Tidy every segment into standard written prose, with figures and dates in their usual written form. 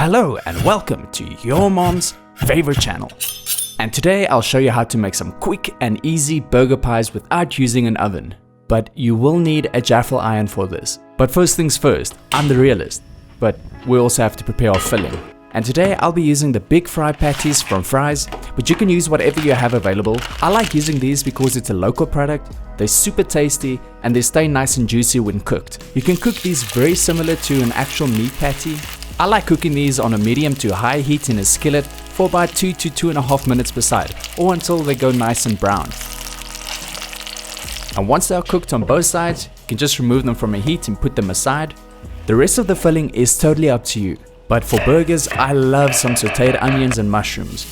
Hello and welcome to your mom's favorite channel. And today I'll show you how to make some quick and easy burger pies without using an oven. But you will need a Jaffle Iron for this. But first things first, I'm the realist, but we also have to prepare our filling. And today I'll be using the big fry patties from Fries, but you can use whatever you have available. I like using these because it's a local product, they're super tasty, and they stay nice and juicy when cooked. You can cook these very similar to an actual meat patty. I like cooking these on a medium to high heat in a skillet for about 2 to 2.5 minutes per side, or until they go nice and brown. And once they are cooked on both sides, you can just remove them from a heat and put them aside. The rest of the filling is totally up to you. But for burgers, I love some sauteed onions and mushrooms.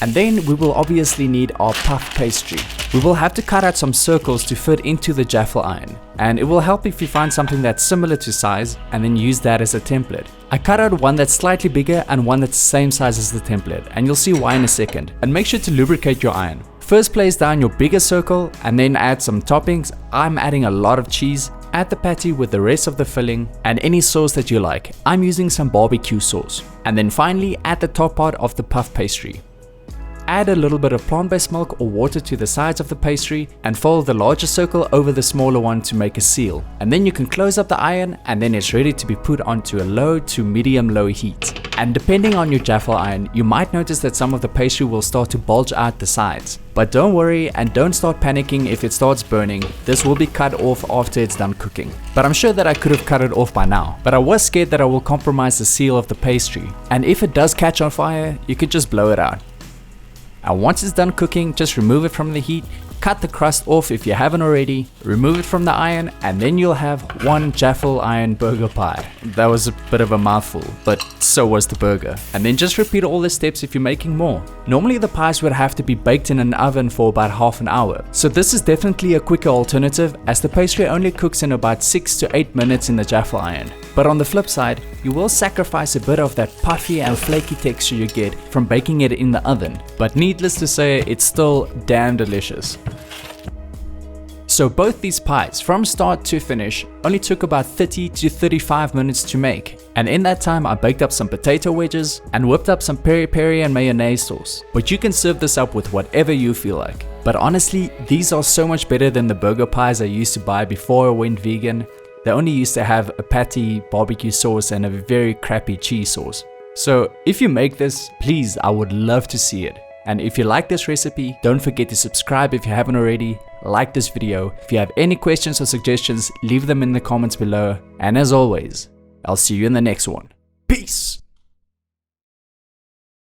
And then we will obviously need our puff pastry. We will have to cut out some circles to fit into the Jaffle Iron. And it will help if you find something that's similar to size and then use that as a template. I cut out one that's slightly bigger and one that's the same size as the template, and you'll see why in a second. And make sure to lubricate your iron. First place down your bigger circle and then add some toppings. I'm adding a lot of cheese. Add the patty with the rest of the filling and any sauce that you like. I'm using some barbecue sauce. And then finally add the top part of the puff pastry. Add a little bit of plant-based milk or water to the sides of the pastry and fold the larger circle over the smaller one to make a seal. And then you can close up the iron and then it's ready to be put onto a low to medium-low heat. And depending on your Jaffle Iron, you might notice that some of the pastry will start to bulge out the sides. But don't worry and don't start panicking if it starts burning. This will be cut off after it's done cooking. But I'm sure that I could have cut it off by now. But I was scared that I will compromise the seal of the pastry. And if it does catch on fire, you could just blow it out. And once it's done cooking, just remove it from the heat, cut the crust off if you haven't already, remove it from the iron, and then you'll have one Jaffle Iron burger pie. That was a bit of a mouthful, but so was the burger. And then just repeat all the steps if you're making more. Normally the pies would have to be baked in an oven for about half an hour. So this is definitely a quicker alternative as the pastry only cooks in about 6 to 8 minutes in the Jaffle Iron. But on the flip side, you will sacrifice a bit of that puffy and flaky texture you get from baking it in the oven. But needless to say, it's still damn delicious. So both these pies, from start to finish, only took about 30 to 35 minutes to make. And in that time I baked up some potato wedges and whipped up some peri-peri and mayonnaise sauce. But you can serve this up with whatever you feel like. But honestly, these are so much better than the burger pies I used to buy before I went vegan. They only used to have a patty, barbecue sauce and a very crappy cheese sauce. So if you make this, please, I would love to see it. And if you like this recipe, don't forget to subscribe if you haven't already, like this video. If you have any questions or suggestions, leave them in the comments below. And as always, I'll see you in the next one. Peace!